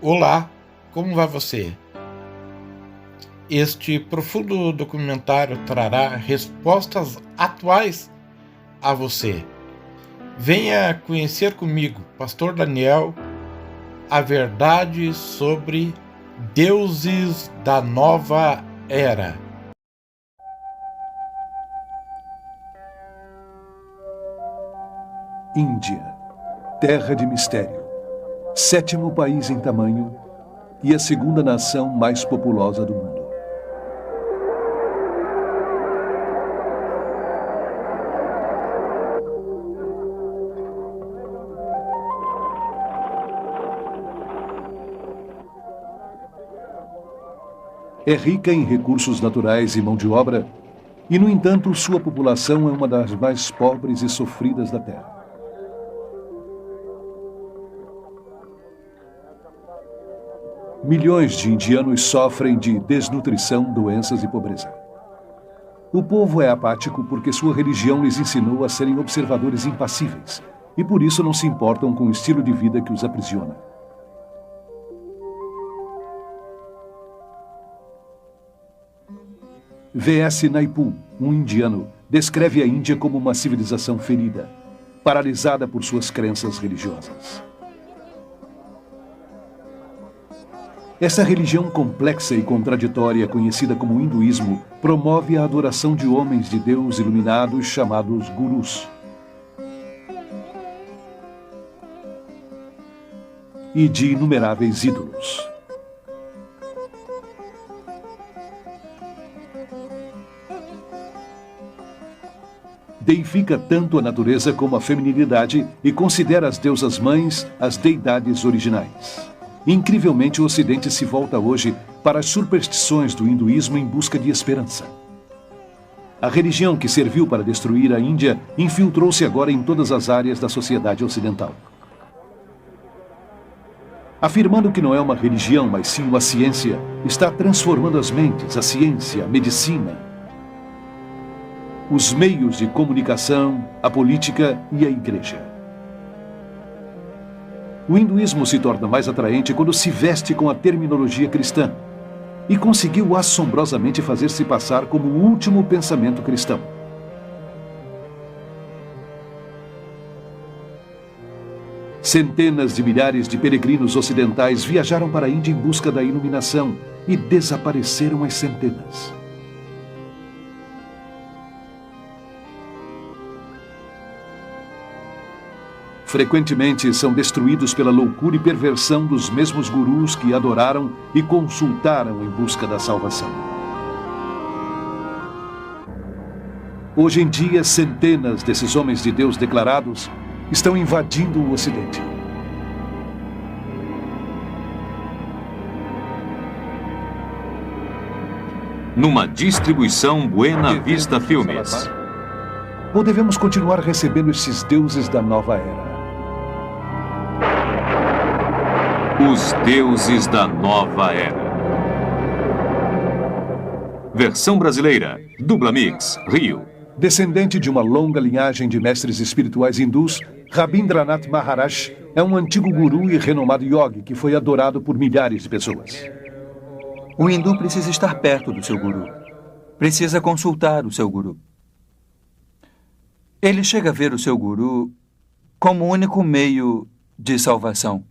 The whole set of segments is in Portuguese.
Olá, como vai você? Este profundo documentário trará respostas atuais a você. Venha conhecer comigo, Pastor Daniel, a verdade sobre deuses da nova era. Índia, terra de mistério, sétimo país em tamanho e a segunda nação mais populosa do mundo. É rica em recursos naturais e mão de obra, e, no entanto, sua população é uma das mais pobres e sofridas da Terra. Milhões de indianos sofrem de desnutrição, doenças e pobreza. O povo é apático porque sua religião lhes ensinou a serem observadores impassíveis, e por isso não se importam com o estilo de vida que os aprisiona. V.S. Naipaul, um indiano, descreve a Índia como uma civilização ferida, paralisada por suas crenças religiosas. Essa religião complexa e contraditória, conhecida como hinduísmo, promove a adoração de homens de Deus iluminados chamados gurus. E de inumeráveis ídolos. Deifica tanto a natureza como a feminilidade e considera as deusas mães as deidades originais. Incrivelmente, o Ocidente se volta hoje para as superstições do hinduísmo em busca de esperança. A religião que serviu para destruir a Índia infiltrou-se agora em todas as áreas da sociedade ocidental. Afirmando que não é uma religião, mas sim uma ciência, está transformando as mentes, a ciência, a medicina, os meios de comunicação, a política e a igreja. O hinduísmo se torna mais atraente quando se veste com a terminologia cristã e conseguiu assombrosamente fazer-se passar como o último pensamento cristão. Centenas de milhares de peregrinos ocidentais viajaram para a Índia em busca da iluminação e desapareceram às centenas. Frequentemente são destruídos pela loucura e perversão dos mesmos gurus que adoraram e consultaram em busca da salvação. Hoje em dia, centenas desses homens de Deus declarados estão invadindo o Ocidente. Numa distribuição Buena Vista Filmes. Ou devemos continuar recebendo esses deuses da nova era? Os Deuses da Nova Era. Versão brasileira, Dubla Mix, Rio. Descendente de uma longa linhagem de mestres espirituais hindus, Rabindranath Maharaj é um antigo guru e renomado yogi que foi adorado por milhares de pessoas. O hindu precisa estar perto do seu guru. Precisa consultar o seu guru. Ele chega a ver o seu guru como o único meio de salvação.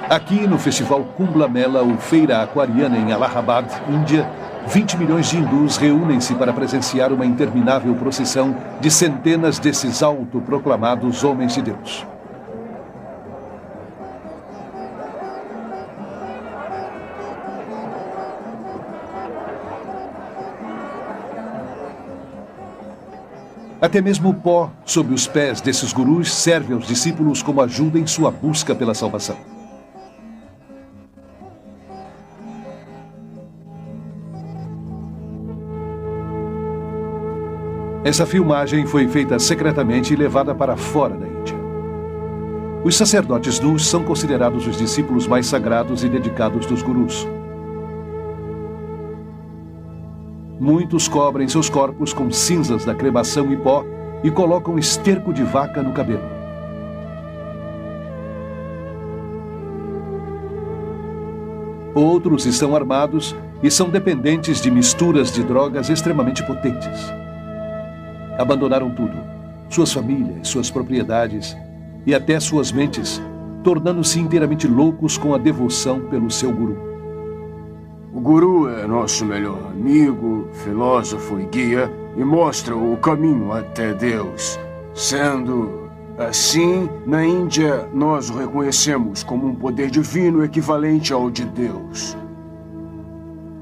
Aqui no Festival Kumbh Mela, ou Feira Aquariana em Allahabad, Índia, 20 milhões de hindus reúnem-se para presenciar uma interminável procissão de centenas desses autoproclamados homens de Deus. Até mesmo o pó sob os pés desses gurus serve aos discípulos como ajuda em sua busca pela salvação. Essa filmagem foi feita secretamente e levada para fora da Índia. Os sacerdotes nus são considerados os discípulos mais sagrados e dedicados dos gurus. Muitos cobrem seus corpos com cinzas da cremação e pó e colocam esterco de vaca no cabelo. Outros estão armados e são dependentes de misturas de drogas extremamente potentes. Abandonaram tudo, suas famílias, suas propriedades e até suas mentes, tornando-se inteiramente loucos com a devoção pelo seu guru. O guru é nosso melhor amigo, filósofo e guia e mostra o caminho até Deus. Sendo assim, na Índia, nós o reconhecemos como um poder divino equivalente ao de Deus.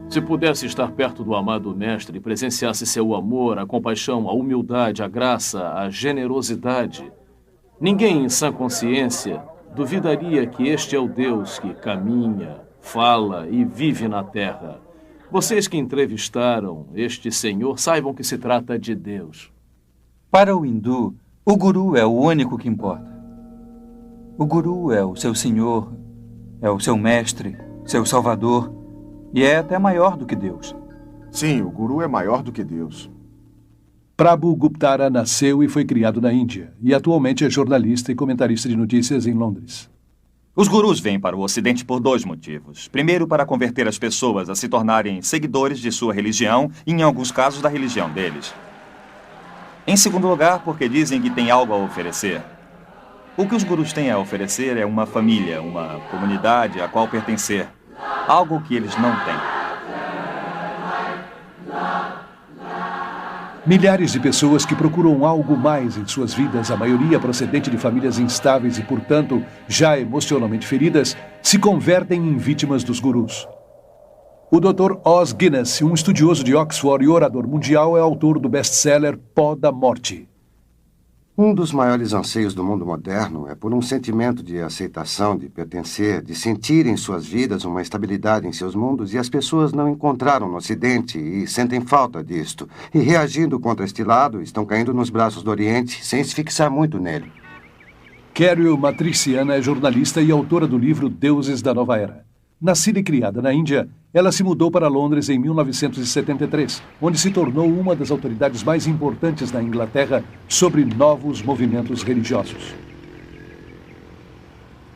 Se pudesse estar perto do amado mestre e presenciasse seu amor, a compaixão, a humildade, a graça, a generosidade, ninguém em sã consciência duvidaria que este é o Deus que caminha, fala e vive na terra. Vocês que entrevistaram este senhor saibam que se trata de Deus. Para o hindu, o guru é o único que importa. O guru é o seu senhor, é o seu mestre, seu salvador, e é até maior do que Deus. Sim, o guru é maior do que Deus. Prabhu Guptara nasceu e foi criado na Índia, e atualmente é jornalista e comentarista de notícias em Londres. Os gurus vêm para o Ocidente por 2 motivos. Primeiro, para converter as pessoas a se tornarem seguidores de sua religião e, em alguns casos, da religião deles. Em segundo lugar, porque dizem que têm algo a oferecer. O que os gurus têm a oferecer é uma família, uma comunidade a qual pertencer. Algo que eles não têm. Milhares de pessoas que procuram algo mais em suas vidas, a maioria procedente de famílias instáveis e, portanto, já emocionalmente feridas, se convertem em vítimas dos gurus. O Dr. Os Guinness, um estudioso de Oxford e orador mundial, é autor do best-seller Pó da Morte. Um dos maiores anseios do mundo moderno é por um sentimento de aceitação, de pertencer, de sentir em suas vidas uma estabilidade em seus mundos, e as pessoas não encontraram no Ocidente e sentem falta disto. E reagindo contra este lado, estão caindo nos braços do Oriente sem se fixar muito nele. Carol Matriciana é jornalista e autora do livro Deuses da Nova Era. Nascida e criada na Índia, ela se mudou para Londres em 1973, onde se tornou uma das autoridades mais importantes na Inglaterra sobre novos movimentos religiosos.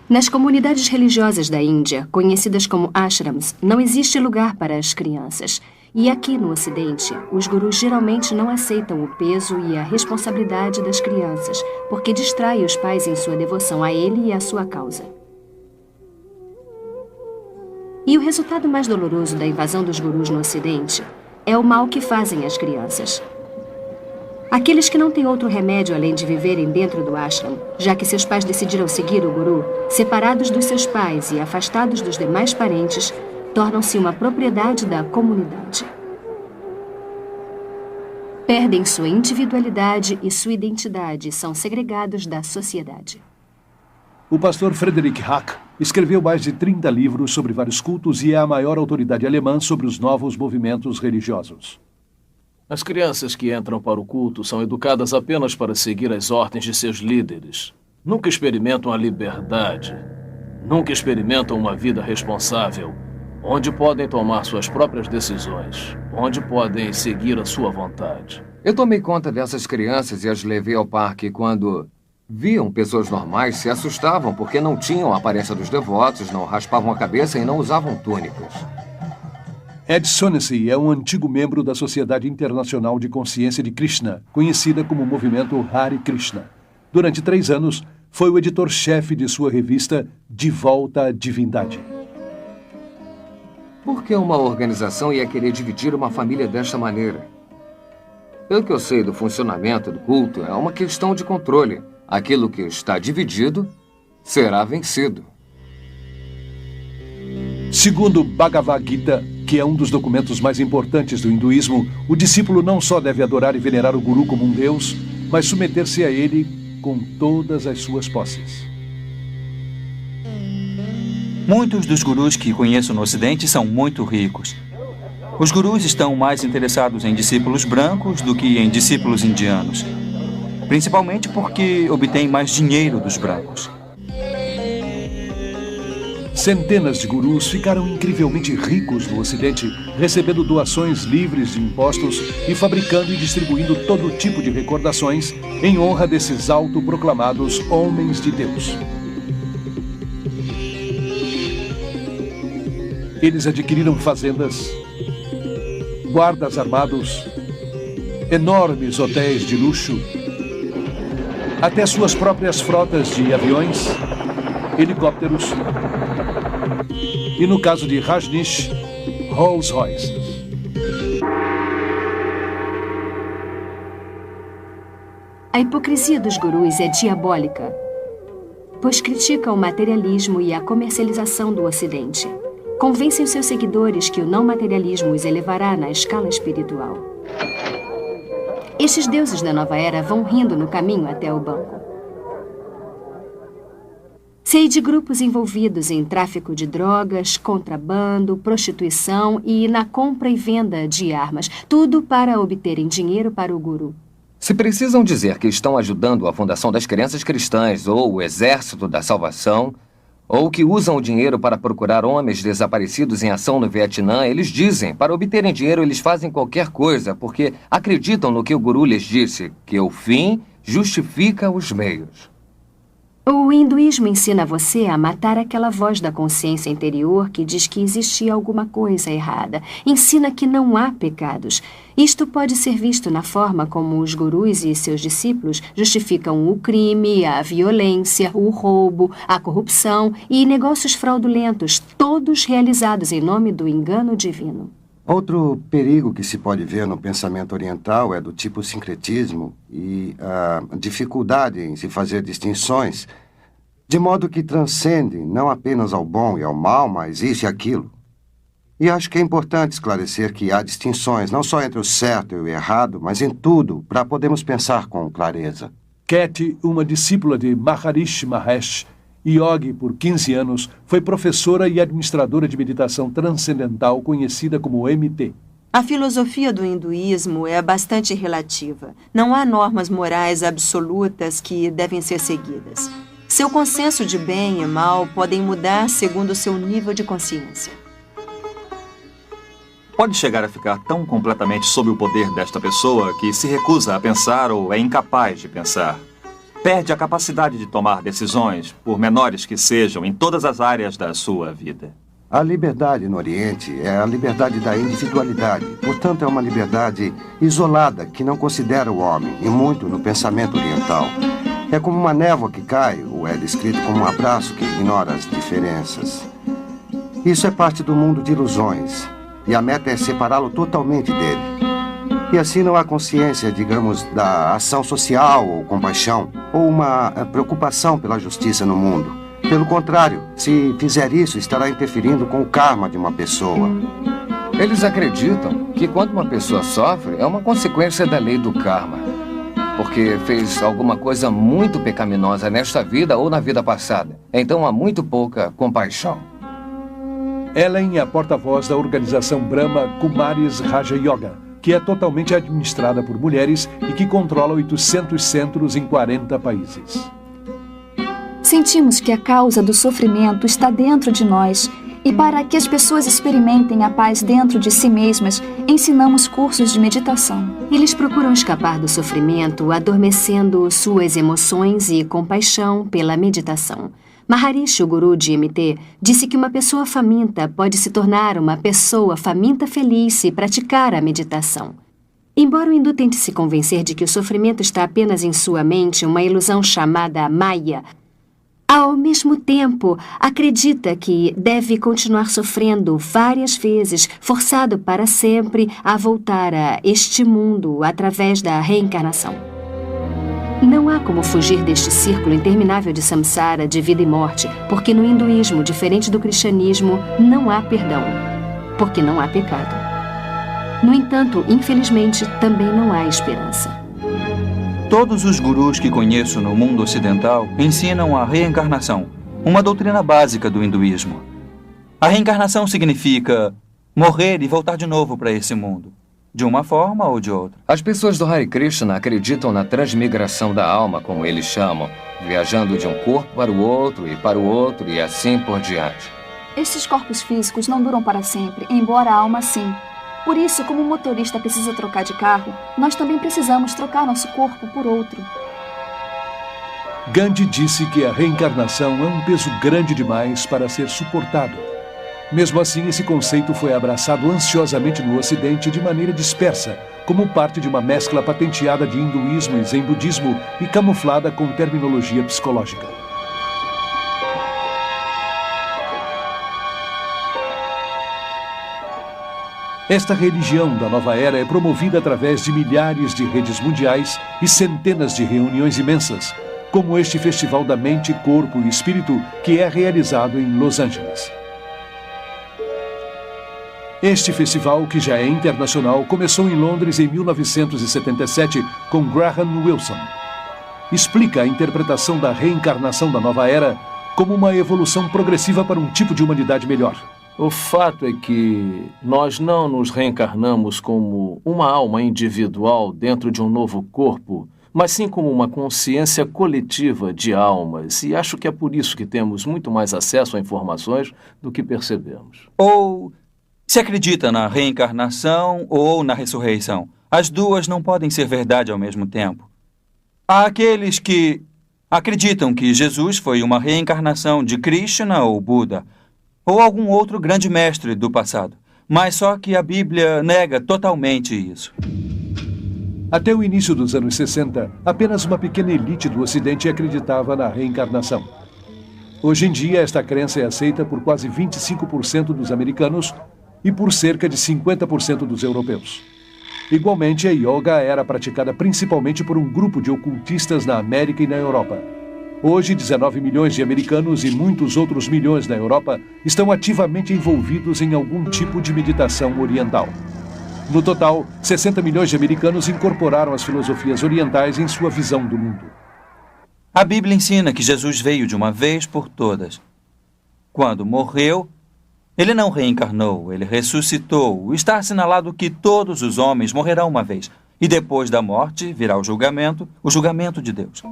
Nas comunidades religiosas da Índia, conhecidas como ashrams, não existe lugar para as crianças. E aqui no Ocidente, os gurus geralmente não aceitam o peso e a responsabilidade das crianças, porque distrai os pais em sua devoção a ele e à sua causa. E o resultado mais doloroso da invasão dos gurus no Ocidente é o mal que fazem às crianças. Aqueles que não têm outro remédio além de viverem dentro do ashram, já que seus pais decidiram seguir o guru, separados dos seus pais e afastados dos demais parentes, tornam-se uma propriedade da comunidade. Perdem sua individualidade e sua identidade e são segregados da sociedade. O pastor Frederick Hack escreveu mais de 30 livros sobre vários cultos e é a maior autoridade alemã sobre os novos movimentos religiosos. As crianças que entram para o culto são educadas apenas para seguir as ordens de seus líderes. Nunca experimentam a liberdade. Nunca experimentam uma vida responsável, onde podem tomar suas próprias decisões, onde podem seguir a sua vontade. Eu tomei conta dessas crianças e as levei ao parque quando viam pessoas normais, se assustavam porque não tinham a aparência dos devotos, não raspavam a cabeça e não usavam túnicas. Ed Sonessey é um antigo membro da Sociedade Internacional de Consciência de Krishna, conhecida como movimento Hare Krishna. Durante 3 anos, foi o editor-chefe de sua revista De Volta à Divindade. Por que uma organização ia querer dividir uma família desta maneira? Pelo que eu sei do funcionamento do culto, é uma questão de controle. Aquilo que está dividido será vencido. Segundo Bhagavad Gita, que é um dos documentos mais importantes do hinduísmo, o discípulo não só deve adorar e venerar o guru como um deus, mas submeter-se a ele com todas as suas posses. Muitos dos gurus que conheço no Ocidente são muito ricos. Os gurus estão mais interessados em discípulos brancos do que em discípulos indianos. Principalmente porque obtêm mais dinheiro dos brancos. Centenas de gurus ficaram incrivelmente ricos no Ocidente, recebendo doações livres de impostos e fabricando e distribuindo todo tipo de recordações em honra desses autoproclamados homens de Deus. Eles adquiriram fazendas, guardas armados, enormes hotéis de luxo, até suas próprias frotas de aviões, helicópteros e, no caso de Rajneesh, Rolls Royce. A hipocrisia dos gurus é diabólica, pois criticam o materialismo e a comercialização do Ocidente. Convencem os seus seguidores que o não materialismo os elevará na escala espiritual. Estes deuses da nova era vão rindo no caminho até o banco. Sei de grupos envolvidos em tráfico de drogas, contrabando, prostituição e na compra e venda de armas, tudo para obterem dinheiro para o guru. Se precisam dizer que estão ajudando a fundação das crianças cristãs ou o exército da salvação, ou que usam o dinheiro para procurar homens desaparecidos em ação no Vietnã, eles dizem, para obterem dinheiro eles fazem qualquer coisa, porque acreditam no que o guru lhes disse, que o fim justifica os meios. O hinduísmo ensina você a matar aquela voz da consciência interior que diz que existia alguma coisa errada. Ensina que não há pecados. Isto pode ser visto na forma como os gurus e seus discípulos justificam o crime, a violência, o roubo, a corrupção e negócios fraudulentos, todos realizados em nome do engano divino. Outro perigo que se pode ver no pensamento oriental é do tipo sincretismo e a dificuldade em se fazer distinções, de modo que transcende não apenas ao bom e ao mal, mas isso e aquilo. E acho que é importante esclarecer que há distinções não só entre o certo e o errado, mas em tudo, para podermos pensar com clareza. Cat, uma discípula de Maharishi Mahesh, yogi por 15 anos, foi professora e administradora de meditação transcendental conhecida como MT. A filosofia do hinduísmo é bastante relativa. Não há normas morais absolutas que devem ser seguidas. Seu consenso de bem e mal podem mudar segundo o seu nível de consciência. Pode chegar a ficar tão completamente sob o poder desta pessoa que se recusa a pensar ou é incapaz de pensar. Perde a capacidade de tomar decisões, por menores que sejam, em todas as áreas da sua vida. A liberdade no Oriente é a liberdade da individualidade. Portanto, é uma liberdade isolada que não considera o homem, e muito no pensamento oriental. É como uma névoa que cai, ou é descrito como um abraço que ignora as diferenças. Isso é parte do mundo de ilusões, e a meta é separá-lo totalmente dele. E assim não há consciência, digamos, da ação social ou compaixão, ou uma preocupação pela justiça no mundo. Pelo contrário, se fizer isso, estará interferindo com o karma de uma pessoa. Eles acreditam que quando uma pessoa sofre, é uma consequência da lei do karma, porque fez alguma coisa muito pecaminosa nesta vida ou na vida passada. Então há muito pouca compaixão. Ellen é a porta-voz da organização Brahma Kumaris Raja Yoga, que é totalmente administrada por mulheres e que controla 800 centros em 40 países. Sentimos que a causa do sofrimento está dentro de nós e para que as pessoas experimentem a paz dentro de si mesmas, ensinamos cursos de meditação. Eles procuram escapar do sofrimento, adormecendo suas emoções e compaixão pela meditação. Maharishi, o guru de MT, disse que uma pessoa faminta pode se tornar uma pessoa faminta feliz se praticar a meditação. Embora o hindu tente se convencer de que o sofrimento está apenas em sua mente, uma ilusão chamada Maya, ao mesmo tempo, acredita que deve continuar sofrendo várias vezes, forçado para sempre a voltar a este mundo através da reencarnação. Não há como fugir deste círculo interminável de samsara, de vida e morte, porque no hinduísmo, diferente do cristianismo, não há perdão, porque não há pecado. No entanto, infelizmente, também não há esperança. Todos os gurus que conheço no mundo ocidental ensinam a reencarnação, uma doutrina básica do hinduísmo. A reencarnação significa morrer e voltar de novo para esse mundo, de uma forma ou de outra. As pessoas do Hare Krishna acreditam na transmigração da alma, como eles chamam, viajando de um corpo para o outro e assim por diante. Estes corpos físicos não duram para sempre, embora a alma sim. Por isso, como o motorista precisa trocar de carro, nós também precisamos trocar nosso corpo por outro. Gandhi disse que a reencarnação é um peso grande demais para ser suportado. Mesmo assim, esse conceito foi abraçado ansiosamente no Ocidente de maneira dispersa, como parte de uma mescla patenteada de hinduísmo e zen budismo e camuflada com terminologia psicológica. Esta religião da nova era é promovida através de milhares de redes mundiais e centenas de reuniões imensas, como este Festival da Mente, Corpo e Espírito, que é realizado em Los Angeles. Este festival, que já é internacional, começou em Londres em 1977 com Graham Wilson. Explica a interpretação da reencarnação da nova era como uma evolução progressiva para um tipo de humanidade melhor. O fato é que nós não nos reencarnamos como uma alma individual dentro de um novo corpo, mas sim como uma consciência coletiva de almas. E acho que é por isso que temos muito mais acesso a informações do que percebemos. Ou se acredita na reencarnação ou na ressurreição. As duas não podem ser verdade ao mesmo tempo. Há aqueles que acreditam que Jesus foi uma reencarnação de Krishna ou Buda, ou algum outro grande mestre do passado. Mas só que a Bíblia nega totalmente isso. Até o início dos anos 60, apenas uma pequena elite do Ocidente acreditava na reencarnação. Hoje em dia, esta crença é aceita por quase 25% dos americanos e por cerca de 50% dos europeus. Igualmente, a yoga era praticada principalmente por um grupo de ocultistas na América e na Europa. Hoje, 19 milhões de americanos e muitos outros milhões na Europa estão ativamente envolvidos em algum tipo de meditação oriental. No total, 60 milhões de americanos incorporaram as filosofias orientais em sua visão do mundo. A Bíblia ensina que Jesus veio de uma vez por todas. Quando morreu, ele não reencarnou, ele ressuscitou. Está assinalado que todos os homens morrerão uma vez. E depois da morte virá o julgamento de Deus.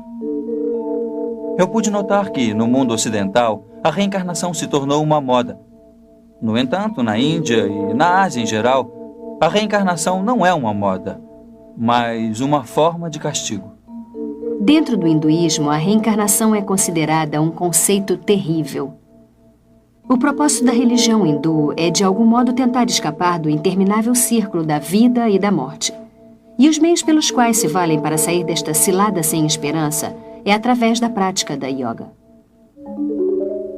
Eu pude notar que, no mundo ocidental, a reencarnação se tornou uma moda. No entanto, na Índia e na Ásia em geral, a reencarnação não é uma moda, mas uma forma de castigo. Dentro do hinduísmo, a reencarnação é considerada um conceito terrível. O propósito da religião hindu é, de algum modo, tentar escapar do interminável círculo da vida e da morte. E os meios pelos quais se valem para sair desta cilada sem esperança é através da prática da yoga.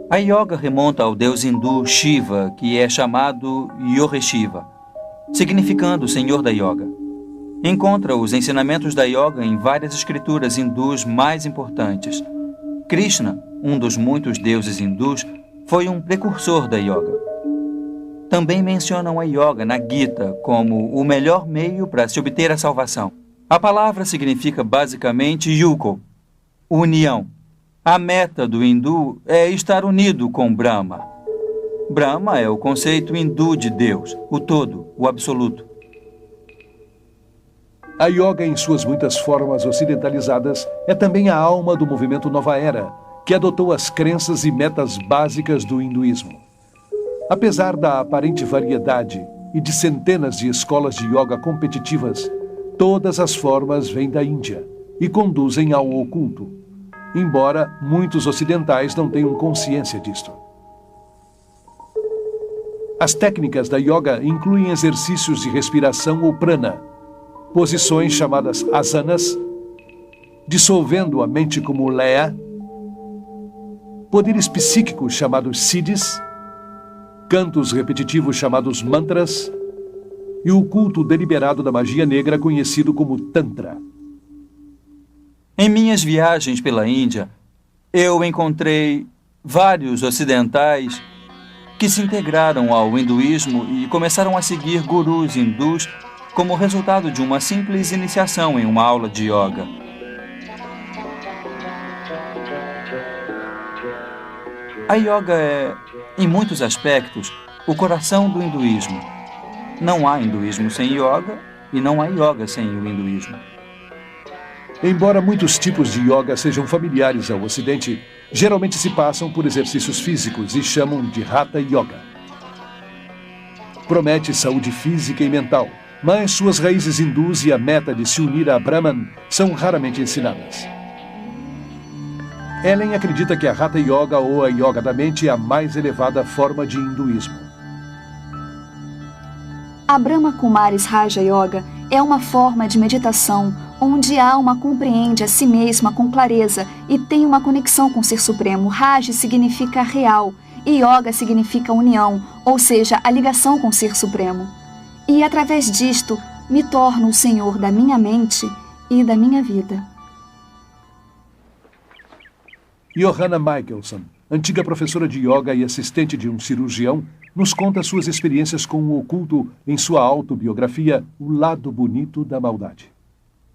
A yoga remonta ao deus hindu Shiva, que é chamado Yoga-Shiva, significando Senhor da Yoga. Encontra os ensinamentos da yoga em várias escrituras hindus mais importantes. Krishna, um dos muitos deuses hindus, foi um precursor da yoga. Também mencionam a yoga na Gita como o melhor meio para se obter a salvação. A palavra significa basicamente yuko, união. A meta do hindu é estar unido com Brahma. Brahma é o conceito hindu de Deus, o todo, o absoluto. A yoga, em suas muitas formas ocidentalizadas, é também a alma do movimento Nova Era, que adotou as crenças e metas básicas do hinduísmo. Apesar da aparente variedade e de centenas de escolas de yoga competitivas, todas as formas vêm da Índia e conduzem ao oculto, embora muitos ocidentais não tenham consciência disto. As técnicas da yoga incluem exercícios de respiração ou prana, posições chamadas asanas, dissolvendo a mente como leia, poderes psíquicos chamados siddhis, cantos repetitivos chamados mantras e o culto deliberado da magia negra conhecido como Tantra. Em minhas viagens pela Índia, eu encontrei vários ocidentais que se integraram ao hinduísmo e começaram a seguir gurus hindus como resultado de uma simples iniciação em uma aula de yoga. A yoga é, em muitos aspectos, o coração do hinduísmo. Não há hinduísmo sem yoga e não há yoga sem o hinduísmo. Embora muitos tipos de yoga sejam familiares ao Ocidente, geralmente se passam por exercícios físicos e chamam de Hatha Yoga. Promete saúde física e mental, mas suas raízes hindus e a meta de se unir a Brahman são raramente ensinadas. Ellen acredita que a Hatha Yoga ou a Yoga da mente é a mais elevada forma de hinduísmo. A Brahma Kumaris Raja Yoga é uma forma de meditação onde a alma compreende a si mesma com clareza e tem uma conexão com o Ser Supremo. Raja significa real e Yoga significa união, ou seja, a ligação com o Ser Supremo. E através disto, me torno o Senhor da minha mente e da minha vida. Johanna Michelson, antiga professora de yoga e assistente de um cirurgião, nos conta suas experiências com o oculto em sua autobiografia O Lado Bonito da Maldade.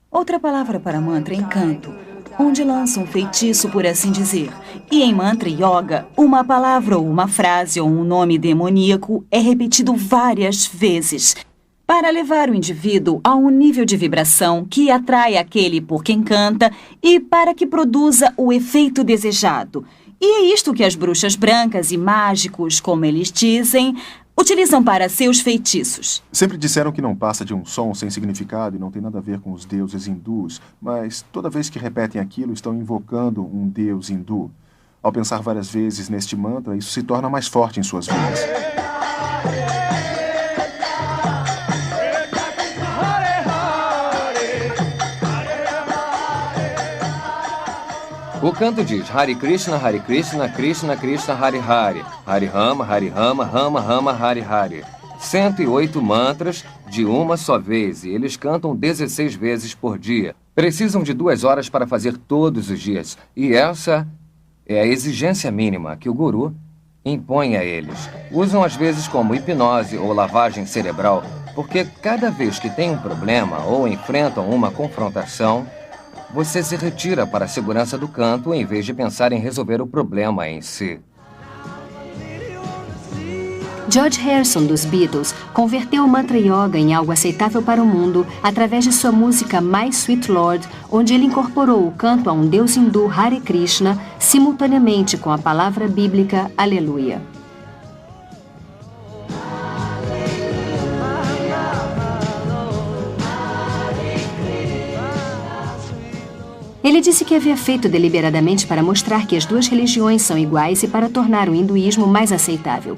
Outra palavra para mantra é encanto, onde lança um feitiço, por assim dizer. E em mantra yoga, uma palavra ou uma frase ou um nome demoníaco é repetido várias vezes para levar o indivíduo a um nível de vibração que atrai aquele por quem canta e para que produza o efeito desejado. E é isto que as bruxas brancas e mágicos, como eles dizem, utilizam para seus feitiços. Sempre disseram que não passa de um som sem significado e não tem nada a ver com os deuses hindus, mas toda vez que repetem aquilo estão invocando um deus hindu. Ao pensar várias vezes neste mantra, isso se torna mais forte em suas vidas. O canto diz Hare Krishna, Krishna Krishna, Hare Hare, Hare Rama, Rama Rama, Hare Hare. 108 mantras de uma só vez e eles cantam 16 vezes por dia. Precisam de 2 horas para fazer todos os dias e essa é a exigência mínima que o guru impõe a eles. Usam às vezes como hipnose ou lavagem cerebral, porque cada vez que tem um problema ou enfrentam uma confrontação, você se retira para a segurança do canto em vez de pensar em resolver o problema em si. George Harrison, dos Beatles, converteu o mantra yoga em algo aceitável para o mundo através de sua música My Sweet Lord, onde ele incorporou o canto a um deus hindu Hare Krishna simultaneamente com a palavra bíblica Aleluia. Ele disse que havia feito deliberadamente para mostrar que as duas religiões são iguais e para tornar o hinduísmo mais aceitável.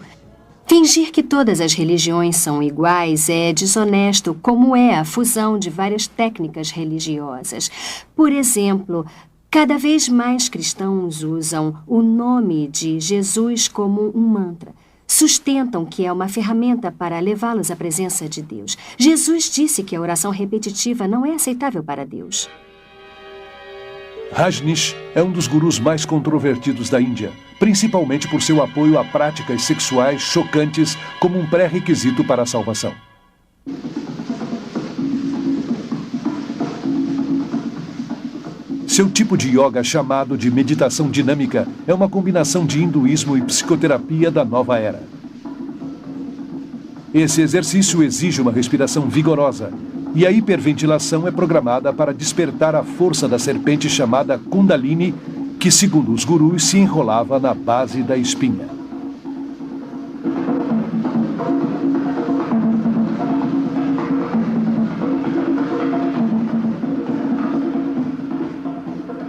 Fingir que todas as religiões são iguais é desonesto, como é a fusão de várias técnicas religiosas. Por exemplo, cada vez mais cristãos usam o nome de Jesus como um mantra. Sustentam que é uma ferramenta para levá-los à presença de Deus. Jesus disse que a oração repetitiva não é aceitável para Deus. Rajneesh é um dos gurus mais controvertidos da Índia, principalmente por seu apoio a práticas sexuais chocantes como um pré-requisito para a salvação. Seu tipo de yoga, chamado de meditação dinâmica, é uma combinação de hinduísmo e psicoterapia da nova era. Esse exercício exige uma respiração vigorosa, e a hiperventilação é programada para despertar a força da serpente chamada Kundalini, que, segundo os gurus, se enrolava na base da espinha.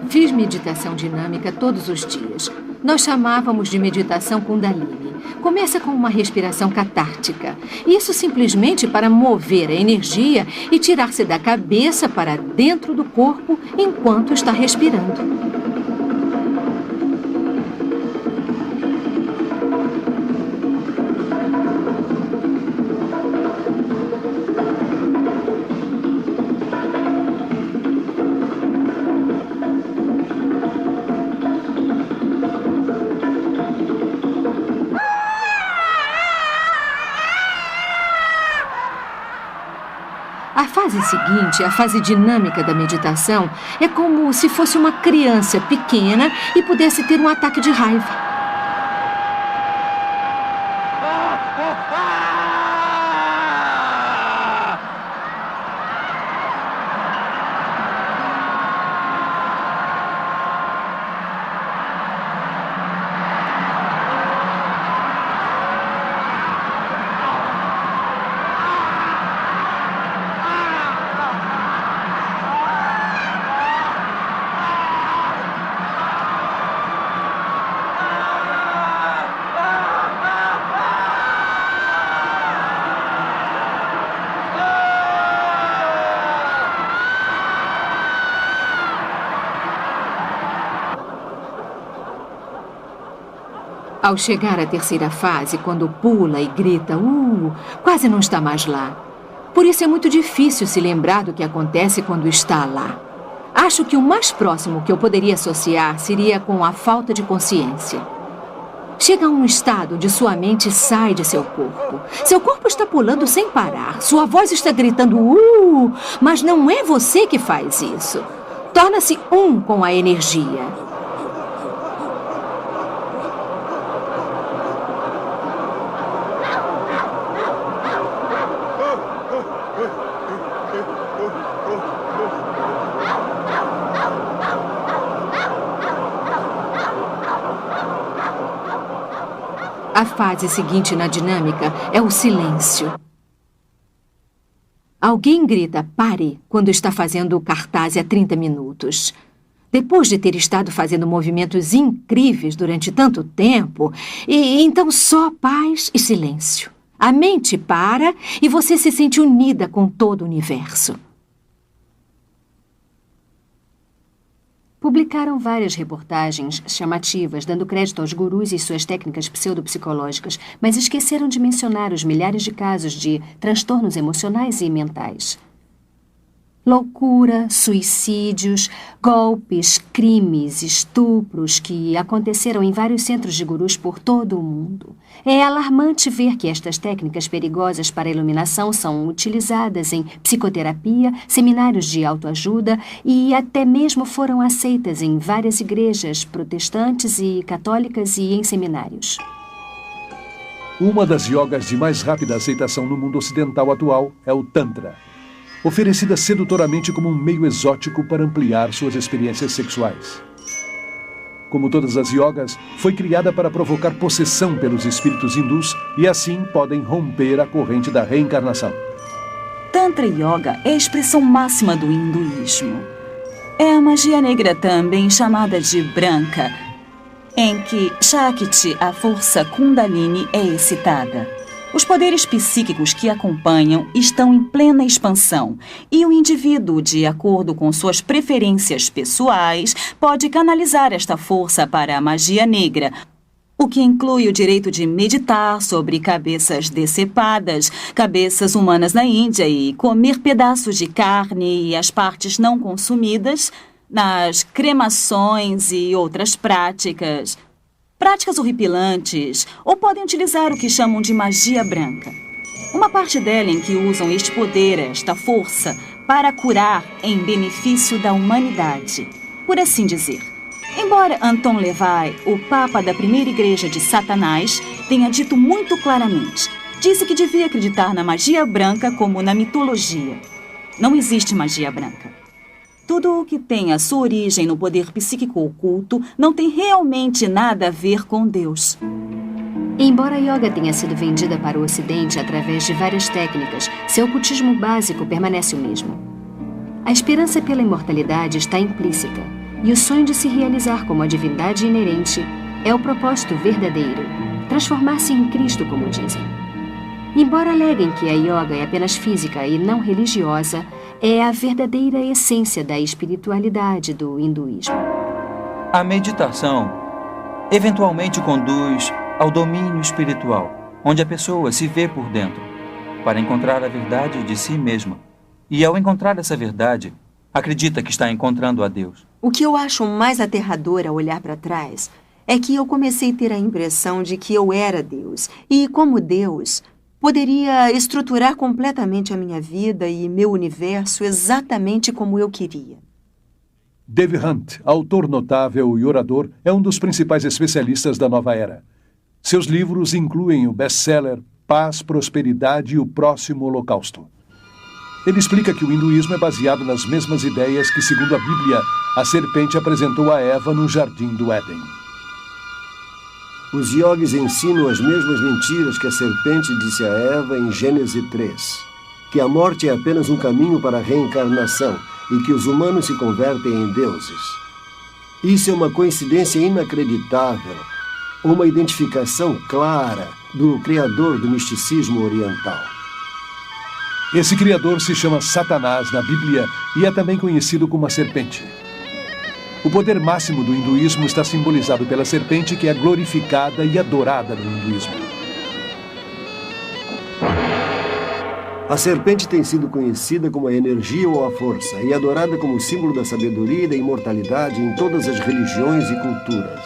Fiz meditação dinâmica todos os dias. Nós chamávamos de meditação Kundalini. Começa com uma respiração catártica. Isso simplesmente para mover a energia e tirar-se da cabeça para dentro do corpo enquanto está respirando. A fase seguinte, a fase dinâmica da meditação, é como se fosse uma criança pequena e pudesse ter um ataque de raiva. Ao chegar à terceira fase, quando pula e grita, quase não está mais lá. Por isso é muito difícil se lembrar do que acontece quando está lá. Acho que o mais próximo que eu poderia associar seria com a falta de consciência. Chega a um estado onde sua mente sai de seu corpo. Seu corpo está pulando sem parar. Sua voz está gritando, mas não é você que faz isso. Torna-se um com a energia. A fase seguinte na dinâmica é o silêncio. Alguém grita pare quando está fazendo o cartaz há 30 minutos. Depois de ter estado fazendo movimentos incríveis durante tanto tempo, e então só paz e silêncio. A mente para e você se sente unida com todo o universo. Publicaram várias reportagens chamativas, dando crédito aos gurus e suas técnicas pseudopsicológicas, mas esqueceram de mencionar os milhares de casos de transtornos emocionais e mentais. Loucura, suicídios, golpes, crimes, estupros que aconteceram em vários centros de gurus por todo o mundo. É alarmante ver que estas técnicas perigosas para a iluminação são utilizadas em psicoterapia, seminários de autoajuda e até mesmo foram aceitas em várias igrejas protestantes e católicas e em seminários. Uma das yogas de mais rápida aceitação no mundo ocidental atual é o Tantra, oferecida sedutoramente como um meio exótico para ampliar suas experiências sexuais. Como todas as yogas, foi criada para provocar possessão pelos espíritos hindus e assim podem romper a corrente da reencarnação. Tantra Yoga é a expressão máxima do hinduísmo. É a magia negra também chamada de branca, em que Shakti, a força Kundalini, é excitada. Os poderes psíquicos que acompanham estão em plena expansão e o indivíduo, de acordo com suas preferências pessoais, pode canalizar esta força para a magia negra, o que inclui o direito de meditar sobre cabeças decepadas, cabeças humanas na Índia e comer pedaços de carne e as partes não consumidas nas cremações e outras práticas horripilantes, ou podem utilizar o que chamam de magia branca. Uma parte dela em que usam este poder, esta força, para curar em benefício da humanidade, por assim dizer. Embora Anton LaVey, o Papa da primeira igreja de Satanás, tenha dito muito claramente, disse que devia acreditar na magia branca como na mitologia. Não existe magia branca. Tudo o que tem a sua origem no poder psíquico oculto não tem realmente nada a ver com Deus. Embora a yoga tenha sido vendida para o Ocidente através de várias técnicas, seu ocultismo básico permanece o mesmo. A esperança pela imortalidade está implícita, e o sonho de se realizar como a divindade inerente é o propósito verdadeiro, transformar-se em Cristo, como dizem. Embora aleguem que a yoga é apenas física e não religiosa, é a verdadeira essência da espiritualidade do hinduísmo. A meditação eventualmente conduz ao domínio espiritual, onde a pessoa se vê por dentro, para encontrar a verdade de si mesma. E ao encontrar essa verdade, acredita que está encontrando a Deus. O que eu acho mais aterrador ao olhar para trás é que eu comecei a ter a impressão de que eu era Deus. E como Deus, poderia estruturar completamente a minha vida e meu universo exatamente como eu queria. Dave Hunt, autor notável e orador, é um dos principais especialistas da nova era. Seus livros incluem o best-seller Paz, Prosperidade e o Próximo Holocausto. Ele explica que o hinduísmo é baseado nas mesmas ideias que, segundo a Bíblia, a serpente apresentou a Eva no Jardim do Éden. Os yogis ensinam as mesmas mentiras que a serpente disse a Eva em Gênesis 3. Que a morte é apenas um caminho para a reencarnação e que os humanos se convertem em deuses. Isso é uma coincidência inacreditável, uma identificação clara do criador do misticismo oriental. Esse criador se chama Satanás na Bíblia e é também conhecido como a serpente. O poder máximo do hinduísmo está simbolizado pela serpente, que é glorificada e adorada no hinduísmo. A serpente tem sido conhecida como a energia ou a força e adorada como símbolo da sabedoria e da imortalidade em todas as religiões e culturas.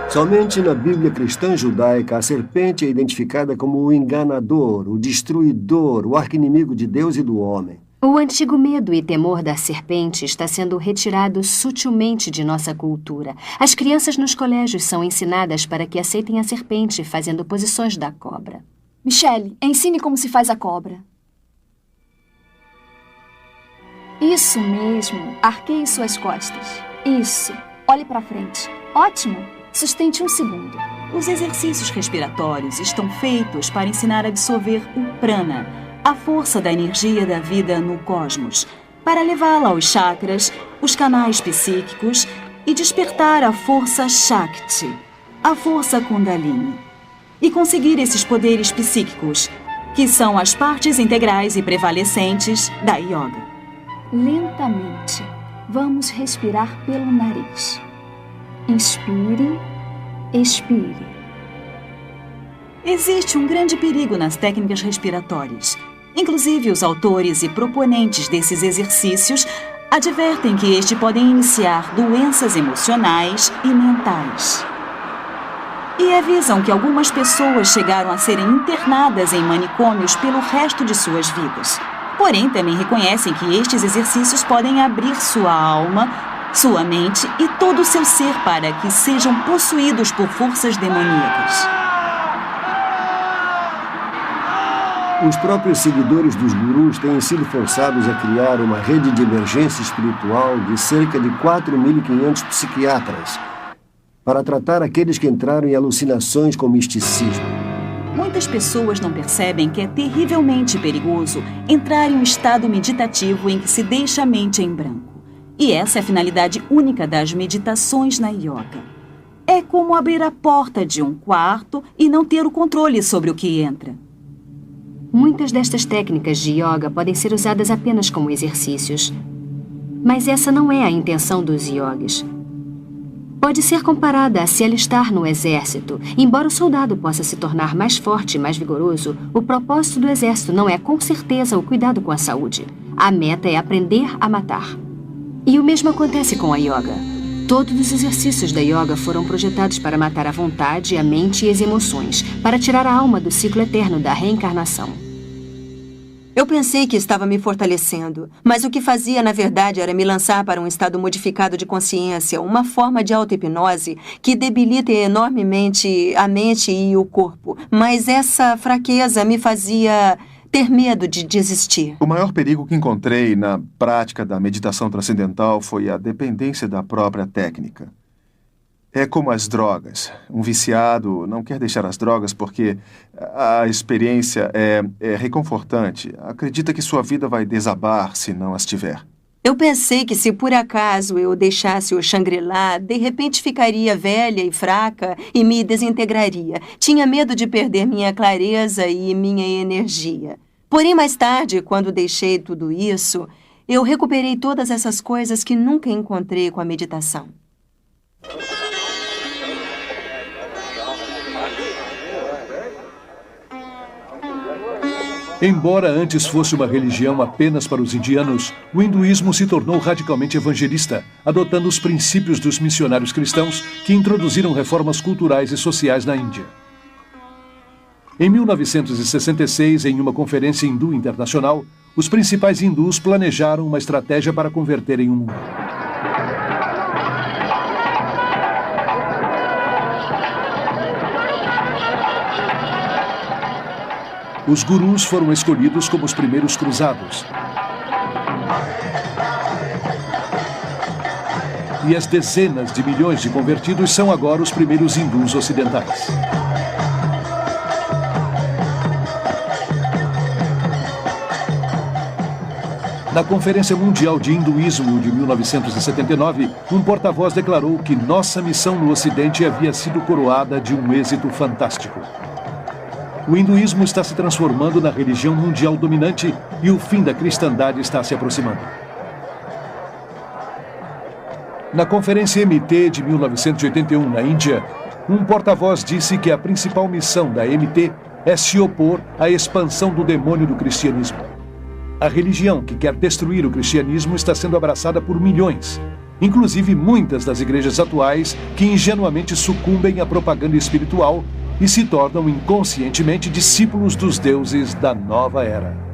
Somente na Bíblia cristã judaica, a serpente é identificada como o enganador, o destruidor, o arqui-inimigo de Deus e do homem. O antigo medo e temor da serpente está sendo retirado sutilmente de nossa cultura. As crianças nos colégios são ensinadas para que aceitem a serpente, fazendo posições da cobra. Michelle, ensine como se faz a cobra. Isso mesmo. Arqueie suas costas. Isso. Olhe para frente. Ótimo. Sustente 1 segundo. Os exercícios respiratórios estão feitos para ensinar a absorver o prana, a força da energia da vida no cosmos, para levá-la aos chakras, os canais psíquicos e despertar a força Shakti, a força Kundalini, e conseguir esses poderes psíquicos, que são as partes integrais e prevalecentes da yoga. Lentamente, vamos respirar pelo nariz. Inspire, expire. Existe um grande perigo nas técnicas respiratórias. Inclusive, os autores e proponentes desses exercícios advertem que estes podem iniciar doenças emocionais e mentais. E avisam que algumas pessoas chegaram a serem internadas em manicômios pelo resto de suas vidas. Porém, também reconhecem que estes exercícios podem abrir sua alma, sua mente e todo o seu ser para que sejam possuídos por forças demoníacas. Os próprios seguidores dos gurus têm sido forçados a criar uma rede de emergência espiritual de cerca de 4.500 psiquiatras para tratar aqueles que entraram em alucinações com misticismo. Muitas pessoas não percebem que é terrivelmente perigoso entrar em um estado meditativo em que se deixa a mente em branco. E essa é a finalidade única das meditações na yoga. É como abrir a porta de um quarto e não ter o controle sobre o que entra. Muitas destas técnicas de yoga podem ser usadas apenas como exercícios. Mas essa não é a intenção dos yogis. Pode ser comparada a se alistar no exército. Embora o soldado possa se tornar mais forte e mais vigoroso, o propósito do exército não é, com certeza, o cuidado com a saúde. A meta é aprender a matar. E o mesmo acontece com a yoga. Todos os exercícios da yoga foram projetados para matar a vontade, a mente e as emoções, para tirar a alma do ciclo eterno da reencarnação. Eu pensei que estava me fortalecendo, mas o que fazia, na verdade, era me lançar para um estado modificado de consciência, uma forma de auto-hipnose que debilita enormemente a mente e o corpo. Mas essa fraqueza me fazia ter medo de desistir. O maior perigo que encontrei na prática da meditação transcendental foi a dependência da própria técnica. É como as drogas. Um viciado não quer deixar as drogas porque a experiência é reconfortante. Acredita que sua vida vai desabar se não as tiver. Eu pensei que se por acaso eu deixasse o Shangri-La, de repente ficaria velha e fraca e me desintegraria. Tinha medo de perder minha clareza e minha energia. Porém, mais tarde, quando deixei tudo isso, eu recuperei todas essas coisas que nunca encontrei com a meditação. Embora antes fosse uma religião apenas para os indianos, o hinduísmo se tornou radicalmente evangelista, adotando os princípios dos missionários cristãos que introduziram reformas culturais e sociais na Índia. Em 1966, em uma conferência hindu internacional, os principais hindus planejaram uma estratégia para converterem o mundo. Os gurus foram escolhidos como os primeiros cruzados. E as dezenas de milhões de convertidos são agora os primeiros hindus ocidentais. Na Conferência Mundial de Hinduísmo de 1979, um porta-voz declarou que nossa missão no Ocidente havia sido coroada de um êxito fantástico. O hinduísmo está se transformando na religião mundial dominante e o fim da cristandade está se aproximando. Na conferência MT de 1981 na Índia, um porta-voz disse que a principal missão da MT é se opor à expansão do demônio do cristianismo. A religião que quer destruir o cristianismo está sendo abraçada por milhões, inclusive muitas das igrejas atuais que ingenuamente sucumbem à propaganda espiritual e se tornam inconscientemente discípulos dos deuses da nova era.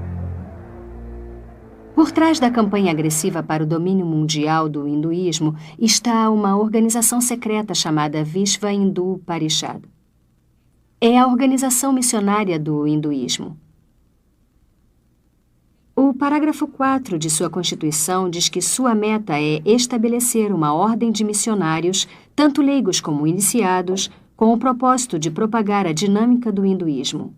Por trás da campanha agressiva para o domínio mundial do hinduísmo está uma organização secreta chamada Vishva Hindu Parishad. É a organização missionária do hinduísmo. O parágrafo 4 de sua Constituição diz que sua meta é estabelecer uma ordem de missionários, tanto leigos como iniciados, com o propósito de propagar a dinâmica do hinduísmo.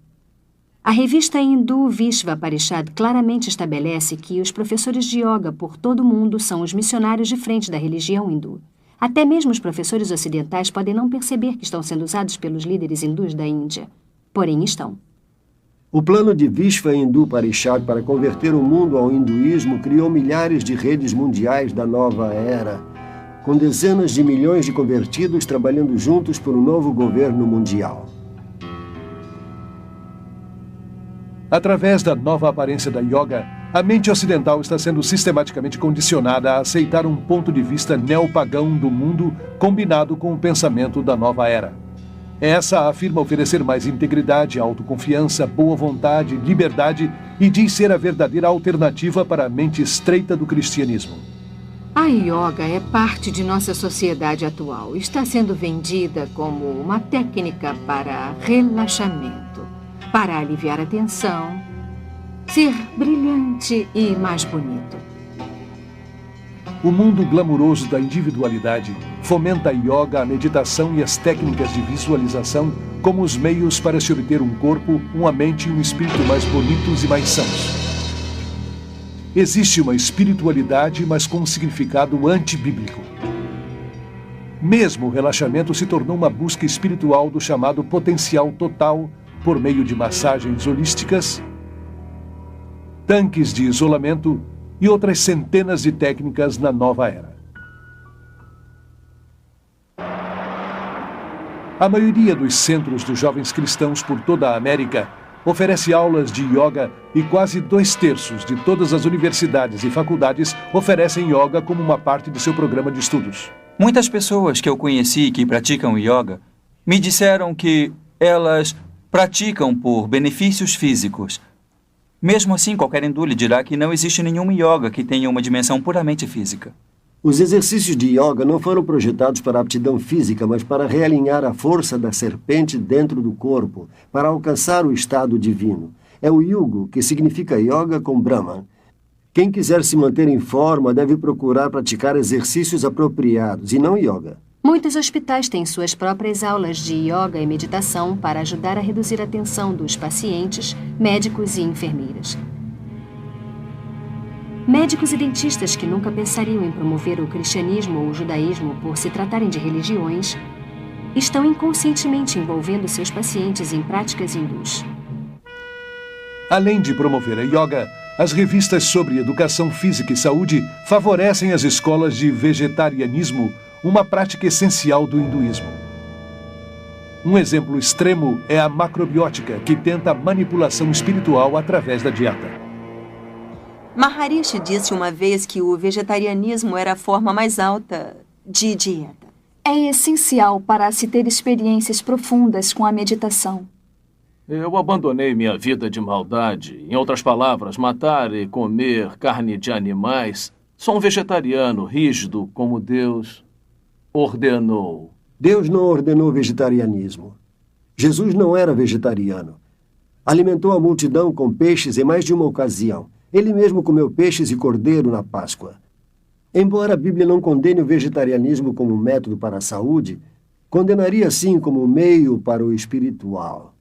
A revista Hindu Vishva Parishad claramente estabelece que os professores de yoga por todo o mundo são os missionários de frente da religião hindu. Até mesmo os professores ocidentais podem não perceber que estão sendo usados pelos líderes hindus da Índia. Porém, estão. O plano de Vishva Hindu Parishad para converter o mundo ao hinduísmo criou milhares de redes mundiais da nova era, com dezenas de milhões de convertidos trabalhando juntos por um novo governo mundial. Através da nova aparência da yoga, a mente ocidental está sendo sistematicamente condicionada a aceitar um ponto de vista neopagão do mundo combinado com o pensamento da nova era. Essa afirma oferecer mais integridade, autoconfiança, boa vontade, liberdade e diz ser a verdadeira alternativa para a mente estreita do cristianismo. A yoga é parte de nossa sociedade atual. Está sendo vendida como uma técnica para relaxamento, para aliviar a tensão, ser brilhante e mais bonito. O mundo glamuroso da individualidade fomenta a yoga, a meditação e as técnicas de visualização como os meios para se obter um corpo, uma mente e um espírito mais bonitos e mais sãos. Existe uma espiritualidade, mas com um significado antibíblico. Mesmo o relaxamento se tornou uma busca espiritual do chamado potencial total por meio de massagens holísticas, tanques de isolamento e outras centenas de técnicas na nova era. A maioria dos centros dos jovens cristãos por toda a América oferece aulas de yoga e quase 2/3 de todas as universidades e faculdades oferecem yoga como uma parte de seu programa de estudos. Muitas pessoas que eu conheci que praticam yoga me disseram que elas praticam por benefícios físicos. Mesmo assim, qualquer hindu lhe dirá que não existe nenhum yoga que tenha uma dimensão puramente física. Os exercícios de yoga não foram projetados para aptidão física, mas para realinhar a força da serpente dentro do corpo, para alcançar o estado divino. É o yugo, que significa yoga com Brahman. Quem quiser se manter em forma deve procurar praticar exercícios apropriados e não yoga. Muitos hospitais têm suas próprias aulas de yoga e meditação para ajudar a reduzir a tensão dos pacientes, médicos e enfermeiras. Médicos e dentistas que nunca pensariam em promover o cristianismo ou o judaísmo por se tratarem de religiões, estão inconscientemente envolvendo seus pacientes em práticas hindus. Além de promover a yoga, as revistas sobre educação física e saúde favorecem as escolas de vegetarianismo, uma prática essencial do hinduísmo. Um exemplo extremo é a macrobiótica, que tenta a manipulação espiritual através da dieta. Maharishi disse uma vez que o vegetarianismo era a forma mais alta de dieta. É essencial para se ter experiências profundas com a meditação. Eu abandonei minha vida de maldade. Em outras palavras, matar e comer carne de animais. Sou um vegetariano rígido como Deus ordenou. Deus não ordenou vegetarianismo. Jesus não era vegetariano. Alimentou a multidão com peixes em mais de uma ocasião. Ele mesmo comeu peixes e cordeiro na Páscoa. Embora a Bíblia não condene o vegetarianismo como método para a saúde, condenaria sim como meio para o espiritual.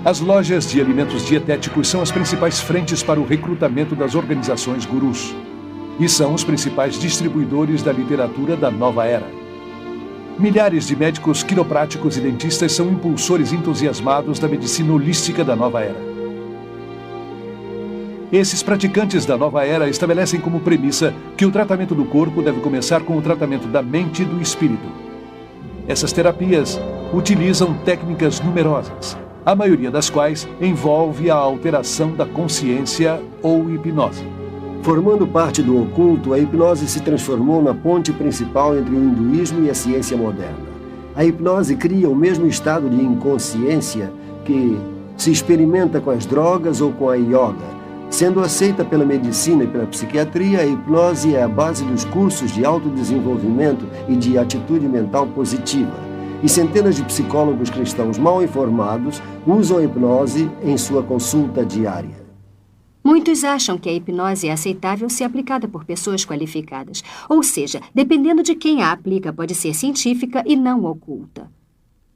As lojas de alimentos dietéticos são as principais frentes para o recrutamento das organizações gurus. E são os principais distribuidores da literatura da nova era. Milhares de médicos, quiropráticos e dentistas são impulsores entusiasmados da medicina holística da nova era. Esses praticantes da nova era estabelecem como premissa que o tratamento do corpo deve começar com o tratamento da mente e do espírito. Essas terapias utilizam técnicas numerosas, a maioria das quais envolve a alteração da consciência ou hipnose. Formando parte do oculto, a hipnose se transformou na ponte principal entre o hinduísmo e a ciência moderna. A hipnose cria o mesmo estado de inconsciência que se experimenta com as drogas ou com a yoga. Sendo aceita pela medicina e pela psiquiatria, a hipnose é a base dos cursos de autodesenvolvimento e de atitude mental positiva. E centenas de psicólogos cristãos mal informados usam a hipnose em sua consulta diária. Muitos acham que a hipnose é aceitável se aplicada por pessoas qualificadas. Ou seja, dependendo de quem a aplica, pode ser científica e não oculta.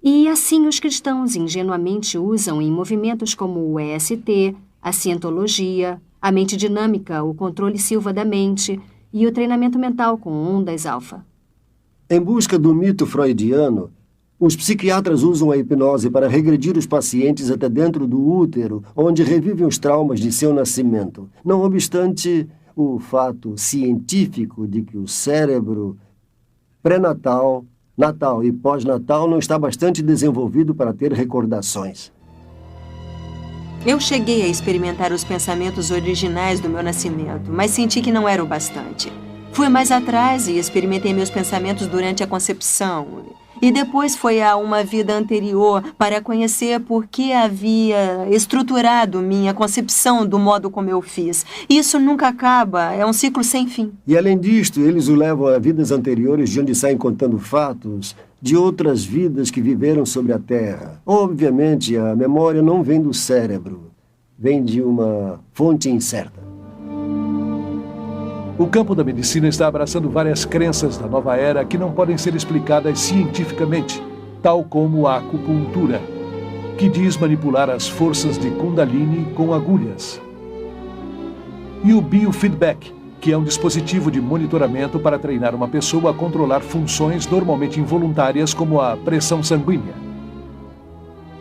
E assim os cristãos ingenuamente usam em movimentos como o EST, a cientologia, a mente dinâmica, o controle Silva da mente e o treinamento mental com ondas alfa. Em busca do mito freudiano, os psiquiatras usam a hipnose para regredir os pacientes até dentro do útero, onde revivem os traumas de seu nascimento. Não obstante o fato científico de que o cérebro pré-natal, natal e pós-natal não está bastante desenvolvido para ter recordações. Eu cheguei a experimentar os pensamentos originais do meu nascimento, mas senti que não era o bastante. Fui mais atrás e experimentei meus pensamentos durante a concepção. E depois foi a uma vida anterior para conhecer por que havia estruturado minha concepção do modo como eu fiz. Isso nunca acaba, é um ciclo sem fim. E além disto, eles o levam a vidas anteriores de onde saem contando fatos de outras vidas que viveram sobre a Terra. Obviamente, a memória não vem do cérebro, vem de uma fonte incerta. O campo da medicina está abraçando várias crenças da nova era que não podem ser explicadas cientificamente, tal como a acupuntura, que diz manipular as forças de Kundalini com agulhas. E o biofeedback, que é um dispositivo de monitoramento para treinar uma pessoa a controlar funções normalmente involuntárias como a pressão sanguínea.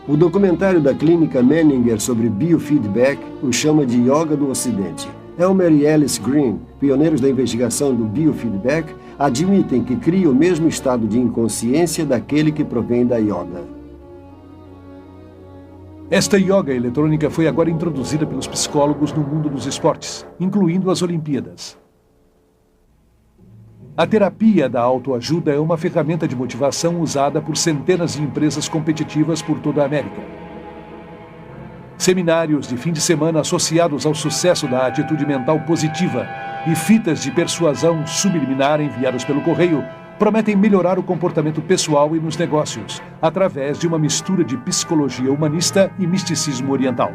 O documentário da Clínica Menninger sobre biofeedback o chama de Yoga do Ocidente. Elmer e Alice Green, pioneiros da investigação do biofeedback, admitem que cria o mesmo estado de inconsciência daquele que provém da yoga. Esta yoga eletrônica foi agora introduzida pelos psicólogos no mundo dos esportes, incluindo as Olimpíadas. A terapia da autoajuda é uma ferramenta de motivação usada por centenas de empresas competitivas por toda a América. Seminários de fim de semana associados ao sucesso da atitude mental positiva e fitas de persuasão subliminar enviadas pelo correio prometem melhorar o comportamento pessoal e nos negócios, através de uma mistura de psicologia humanista e misticismo oriental.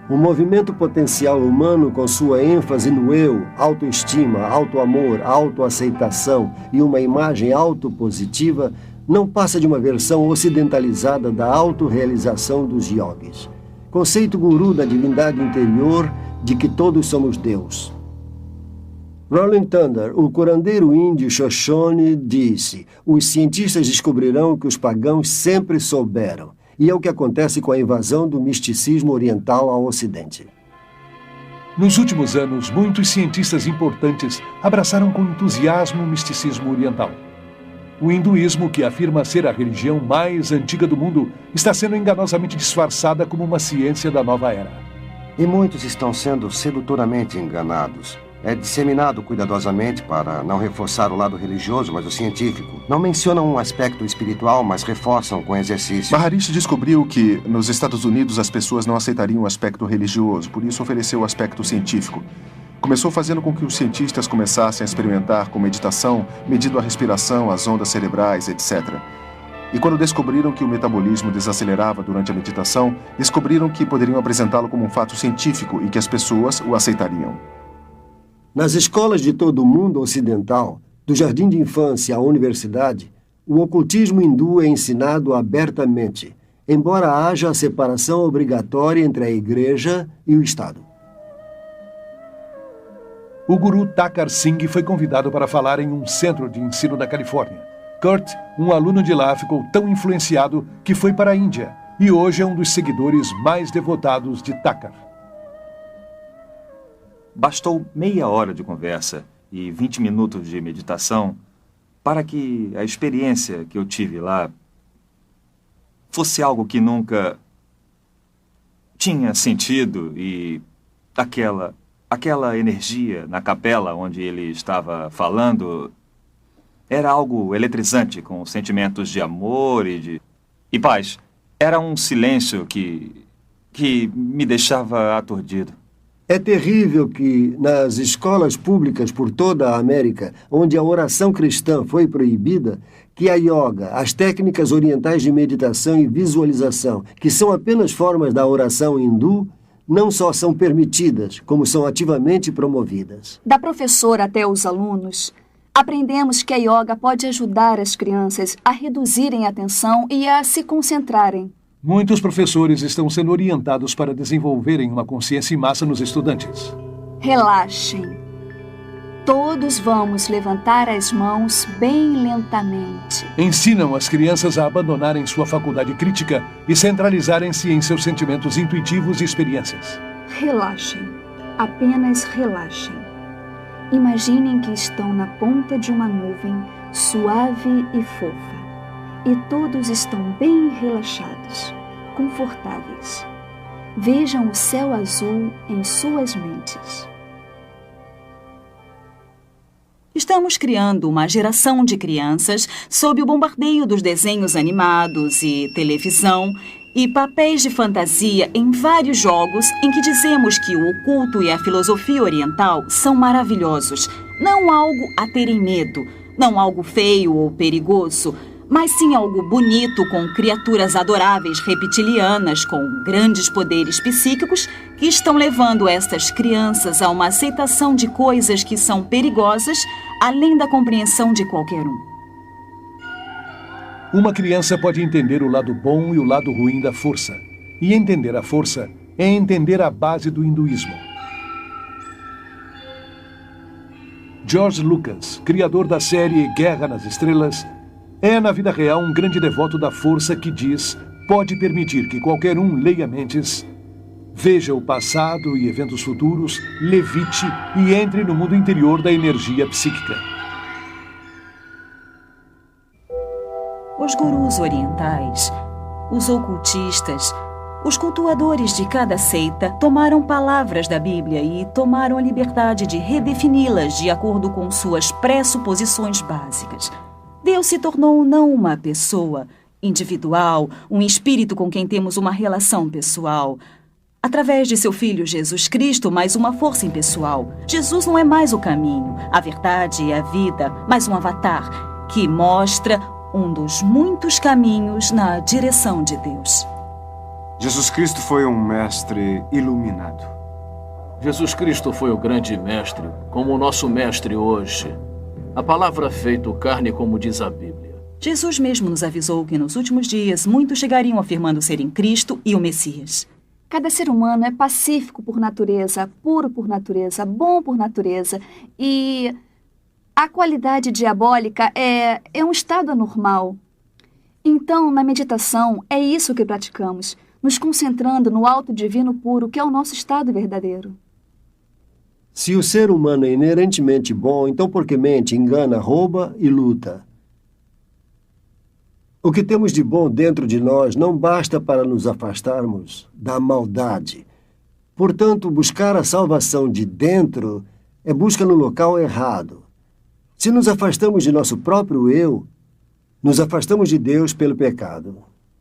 O movimento potencial humano, com sua ênfase no eu, autoestima, autoamor, autoaceitação e uma imagem autopositiva, não passa de uma versão ocidentalizada da autorrealização dos yogis. Conceito guru da divindade interior de que todos somos Deus. Rolling Thunder, o curandeiro índio Shoshone, disse: os cientistas descobrirão o que os pagãos sempre souberam. E é o que acontece com a invasão do misticismo oriental ao Ocidente. Nos últimos anos, muitos cientistas importantes abraçaram com entusiasmo o misticismo oriental. O hinduísmo, que afirma ser a religião mais antiga do mundo, está sendo enganosamente disfarçada como uma ciência da nova era. E muitos estão sendo sedutoramente enganados. É disseminado cuidadosamente para não reforçar o lado religioso, mas o científico. Não mencionam um aspecto espiritual, mas reforçam com exercício. Maharishi descobriu que nos Estados Unidos as pessoas não aceitariam o aspecto religioso, por isso ofereceu o aspecto científico. Começou fazendo com que os cientistas começassem a experimentar com meditação, medindo a respiração, as ondas cerebrais, etc. E quando descobriram que o metabolismo desacelerava durante a meditação, descobriram que poderiam apresentá-lo como um fato científico e que as pessoas o aceitariam. Nas escolas de todo o mundo ocidental, do jardim de infância à universidade, o ocultismo hindu é ensinado abertamente, embora haja a separação obrigatória entre a igreja e o Estado. O guru Thakkar Singh foi convidado para falar em um centro de ensino da Califórnia. Kurt, um aluno de lá, ficou tão influenciado que foi para a Índia e hoje é um dos seguidores mais devotados de Thakkar. Bastou meia hora de conversa e 20 minutos de meditação para que a experiência que eu tive lá fosse algo que nunca tinha sentido, e aquela energia na capela onde ele estava falando era algo eletrizante, com sentimentos de amor e paz. Era um silêncio que me deixava aturdido. É terrível que, nas escolas públicas por toda a América, onde a oração cristã foi proibida, que a yoga, as técnicas orientais de meditação e visualização, que são apenas formas da oração hindu, não só são permitidas, como são ativamente promovidas. Da professora até os alunos, aprendemos que a yoga pode ajudar as crianças a reduzirem a tensão e a se concentrarem. Muitos professores estão sendo orientados para desenvolverem uma consciência em massa nos estudantes. Relaxem. Todos vamos levantar as mãos bem lentamente. Ensinam as crianças a abandonarem sua faculdade crítica e centralizarem-se em seus sentimentos intuitivos e experiências. Relaxem. Apenas relaxem. Imaginem que estão na ponta de uma nuvem suave e fofa. E todos estão bem relaxados, confortáveis. Vejam o céu azul em suas mentes. Estamos criando uma geração de crianças sob o bombardeio dos desenhos animados e televisão e papéis de fantasia em vários jogos em que dizemos que o oculto e a filosofia oriental são maravilhosos. Não algo a terem medo, não algo feio ou perigoso, mas sim algo bonito, com criaturas adoráveis reptilianas com grandes poderes psíquicos que estão levando estas crianças a uma aceitação de coisas que são perigosas, além da compreensão de qualquer um. Uma criança pode entender o lado bom e o lado ruim da força. E entender a força é entender a base do hinduísmo. George Lucas, criador da série Guerra nas Estrelas, é, na vida real, um grande devoto da força que diz, pode permitir que qualquer um leia mentes, veja o passado e eventos futuros, levite e entre no mundo interior da energia psíquica. Os gurus orientais, os ocultistas, os cultuadores de cada seita tomaram palavras da Bíblia e tomaram a liberdade de redefini-las de acordo com suas pressuposições básicas. Deus se tornou não uma pessoa individual, um espírito com quem temos uma relação pessoal. Através de seu Filho Jesus Cristo, mais uma força impessoal. Jesus não é mais o caminho, a verdade e a vida, mas um avatar que mostra um dos muitos caminhos na direção de Deus. Jesus Cristo foi um mestre iluminado. Jesus Cristo foi o grande mestre, como o nosso mestre hoje. A palavra feito carne, como diz a Bíblia. Jesus mesmo nos avisou que nos últimos dias muitos chegariam afirmando serem Cristo e o Messias. Cada ser humano é pacífico por natureza, puro por natureza, bom por natureza. E a qualidade diabólica é um estado anormal. Então, na meditação, é isso que praticamos, nos concentrando no alto divino puro, que é o nosso estado verdadeiro. Se o ser humano é inerentemente bom, então por que mente, engana, rouba e luta? O que temos de bom dentro de nós não basta para nos afastarmos da maldade. Portanto, buscar a salvação de dentro é busca no local errado. Se nos afastamos de nosso próprio eu, nos afastamos de Deus pelo pecado.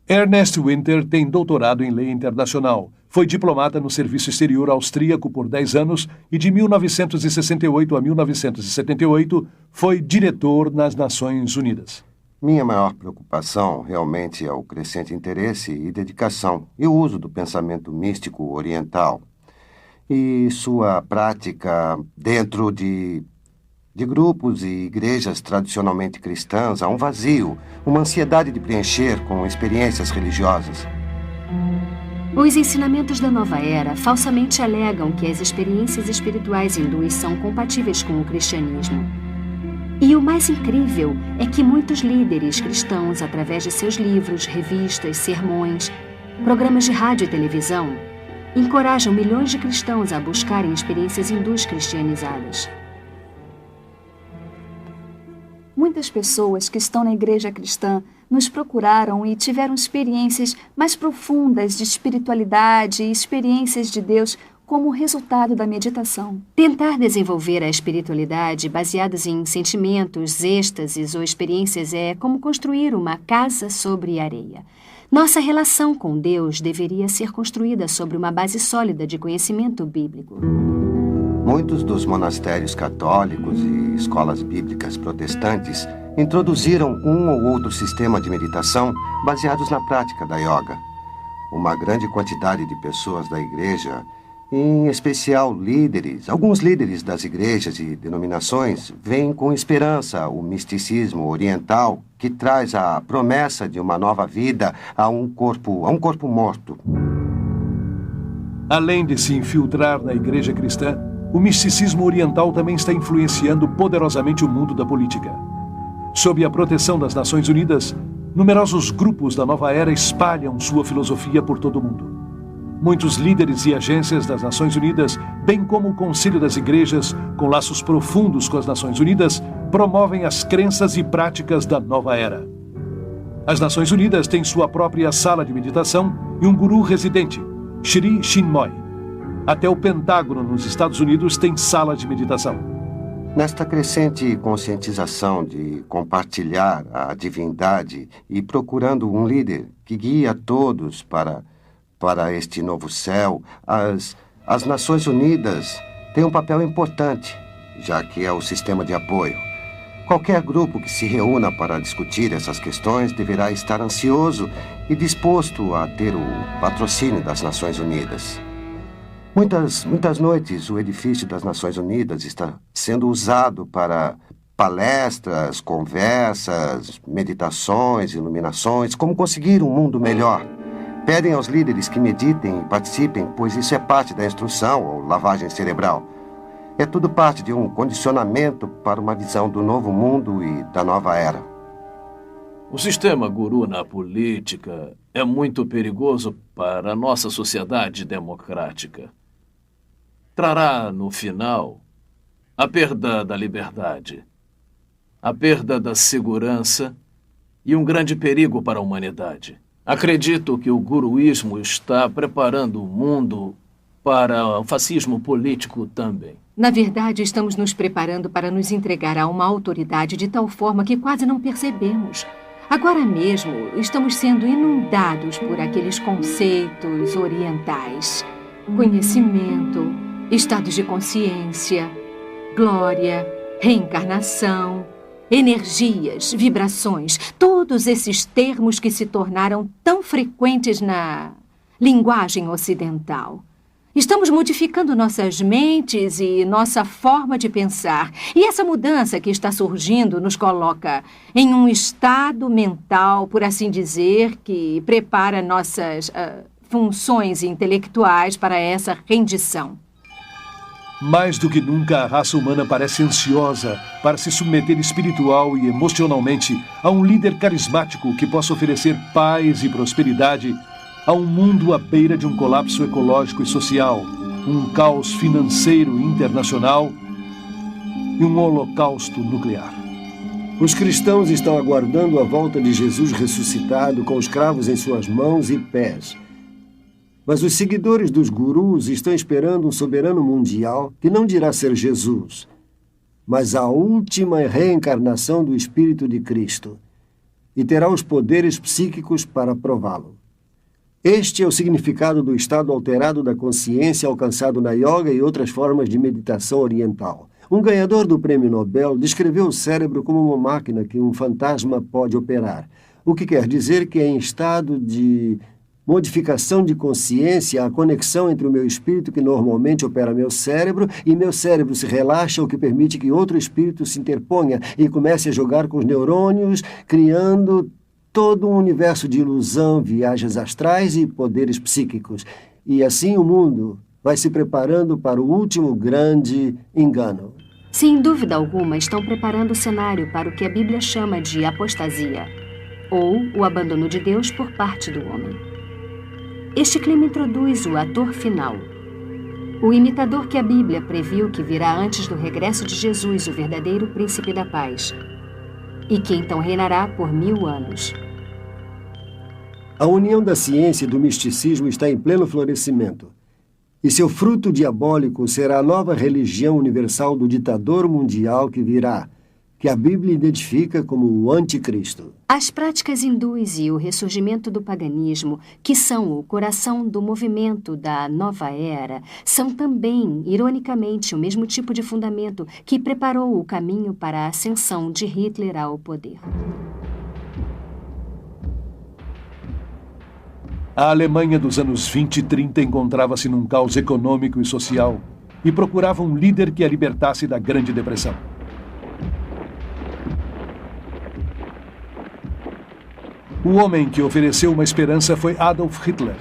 Ernest Winter tem doutorado em lei internacional. Foi diplomata no Serviço Exterior Austríaco por 10 anos e de 1968 a 1978 foi diretor nas Nações Unidas. Minha maior preocupação realmente é o crescente interesse e dedicação e o uso do pensamento místico oriental e sua prática dentro de grupos e igrejas tradicionalmente cristãs. Há um vazio, uma ansiedade de preencher com experiências religiosas. Os ensinamentos da nova era falsamente alegam que as experiências espirituais hindus são compatíveis com o cristianismo. E o mais incrível é que muitos líderes cristãos, através de seus livros, revistas, sermões, programas de rádio e televisão, encorajam milhões de cristãos a buscarem experiências hindus cristianizadas. Muitas pessoas que estão na igreja cristã nos procuraram e tiveram experiências mais profundas de espiritualidade e experiências de Deus como resultado da meditação. Tentar desenvolver a espiritualidade baseadas em sentimentos, êxtases ou experiências é como construir uma casa sobre areia. Nossa relação com Deus deveria ser construída sobre uma base sólida de conhecimento bíblico. Muitos dos monastérios católicos e escolas bíblicas protestantes introduziram um ou outro sistema de meditação baseados na prática da yoga. Uma grande quantidade de pessoas da igreja, em especial líderes, alguns líderes das igrejas e denominações, veem com esperança o misticismo oriental que traz a promessa de uma nova vida a um corpo morto. Além de se infiltrar na igreja cristã, o misticismo oriental também está influenciando poderosamente o mundo da política. Sob a proteção das Nações Unidas, numerosos grupos da nova era espalham sua filosofia por todo o mundo. Muitos líderes e agências das Nações Unidas, bem como o Conselho das Igrejas, com laços profundos com as Nações Unidas, promovem as crenças e práticas da nova era. As Nações Unidas têm sua própria sala de meditação e um guru residente, Sri Chinmoy. Até o Pentágono nos Estados Unidos tem sala de meditação. Nesta crescente conscientização de compartilhar a divindade e procurando um líder que guie a todos para este novo céu, as Nações Unidas têm um papel importante, já que é o sistema de apoio. Qualquer grupo que se reúna para discutir essas questões deverá estar ansioso e disposto a ter o patrocínio das Nações Unidas. Muitas noites, o edifício das Nações Unidas está sendo usado para palestras, conversas, meditações, iluminações, como conseguir um mundo melhor. Pedem aos líderes que meditem e participem, pois isso é parte da instrução ou lavagem cerebral. É tudo parte de um condicionamento para uma visão do novo mundo e da nova era. O sistema guru na política é muito perigoso para a nossa sociedade democrática. Trará, no final, a perda da liberdade, a perda da segurança e um grande perigo para a humanidade. Acredito que o guruísmo está preparando o mundo para o fascismo político também. Na verdade, estamos nos preparando para nos entregar a uma autoridade de tal forma que quase não percebemos. Agora mesmo, estamos sendo inundados por aqueles conceitos orientais. Conhecimento, estados de consciência, glória, reencarnação, energias, vibrações, todos esses termos que se tornaram tão frequentes na linguagem ocidental. Estamos modificando nossas mentes e nossa forma de pensar. E essa mudança que está surgindo nos coloca em um estado mental, por assim dizer, que prepara nossas funções intelectuais para essa rendição. Mais do que nunca, a raça humana parece ansiosa para se submeter espiritual e emocionalmente a um líder carismático que possa oferecer paz e prosperidade a um mundo à beira de um colapso ecológico e social, um caos financeiro internacional e um holocausto nuclear. Os cristãos estão aguardando a volta de Jesus ressuscitado com os cravos em suas mãos e pés. Mas os seguidores dos gurus estão esperando um soberano mundial que não dirá ser Jesus, mas a última reencarnação do Espírito de Cristo, e terá os poderes psíquicos para prová-lo. Este é o significado do estado alterado da consciência alcançado na yoga e outras formas de meditação oriental. Um ganhador do Prêmio Nobel descreveu o cérebro como uma máquina que um fantasma pode operar, o que quer dizer que em estado de modificação de consciência, a conexão entre o meu espírito que normalmente opera meu cérebro e meu cérebro se relaxa, o que permite que outro espírito se interponha e comece a jogar com os neurônios, criando todo um universo de ilusão, viagens astrais e poderes psíquicos. E assim o mundo vai se preparando para o último grande engano. Sem dúvida alguma, estão preparando o cenário para o que a Bíblia chama de apostasia, ou o abandono de Deus por parte do homem. Este clima introduz o ator final. O imitador que a Bíblia previu que virá antes do regresso de Jesus, o verdadeiro príncipe da paz, e que então reinará por 1000 anos. A união da ciência e do misticismo está em pleno florescimento. E seu fruto diabólico será a nova religião universal do ditador mundial que virá, que a Bíblia identifica como o anticristo. As práticas hindus e o ressurgimento do paganismo, que são o coração do movimento da nova era, são também, ironicamente, o mesmo tipo de fundamento que preparou o caminho para a ascensão de Hitler ao poder. A Alemanha dos anos 20 e 30 encontrava-se num caos econômico e social e procurava um líder que a libertasse da Grande Depressão. O homem que ofereceu uma esperança foi Adolf Hitler,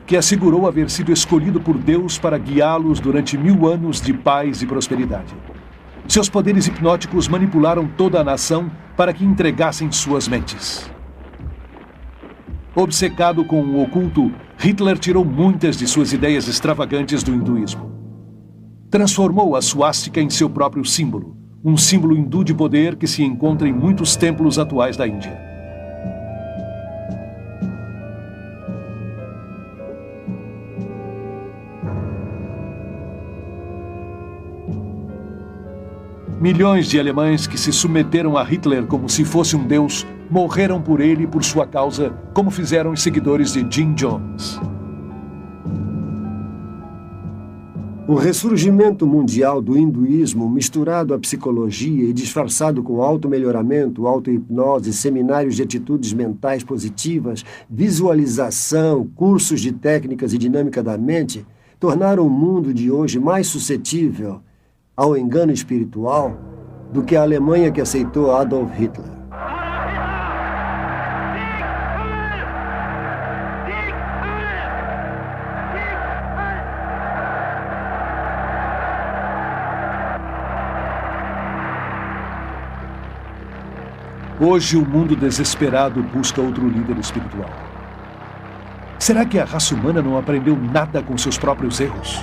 que assegurou haver sido escolhido por Deus para guiá-los durante 1000 anos de paz e prosperidade. Seus poderes hipnóticos manipularam toda a nação para que entregassem suas mentes. Obcecado com o oculto, Hitler tirou muitas de suas ideias extravagantes do hinduísmo. Transformou a suástica em seu próprio símbolo, um símbolo hindu de poder que se encontra em muitos templos atuais da Índia. Milhões de alemães que se submeteram a Hitler como se fosse um deus morreram por ele e por sua causa, como fizeram os seguidores de Jim Jones. O ressurgimento mundial do hinduísmo, misturado à psicologia e disfarçado com auto-melhoramento, auto-hipnose, seminários de atitudes mentais positivas, visualização, cursos de técnicas e dinâmica da mente, tornaram o mundo de hoje mais suscetível ao engano espiritual do que a Alemanha que aceitou Adolf Hitler. Hoje o mundo desesperado busca outro líder espiritual. Será que a raça humana não aprendeu nada com seus próprios erros?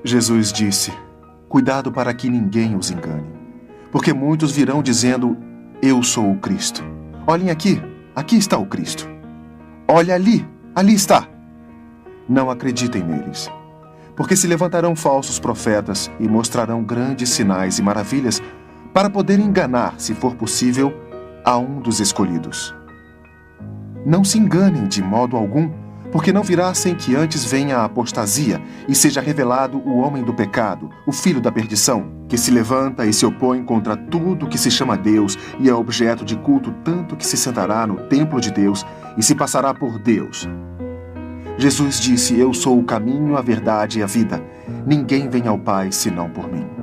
Jesus disse: cuidado para que ninguém os engane, porque muitos virão dizendo: eu sou o Cristo. Olhem aqui, aqui está o Cristo. Olha ali, ali está. Não acreditem neles, porque se levantarão falsos profetas e mostrarão grandes sinais e maravilhas para poder enganar, se for possível, a um dos escolhidos. Não se enganem de modo algum, porque não virá sem que antes venha a apostasia e seja revelado o homem do pecado, o filho da perdição, que se levanta e se opõe contra tudo que se chama Deus e é objeto de culto, tanto que se sentará no templo de Deus e se passará por Deus. Jesus disse: eu sou o caminho, a verdade e a vida. Ninguém vem ao Pai senão por mim.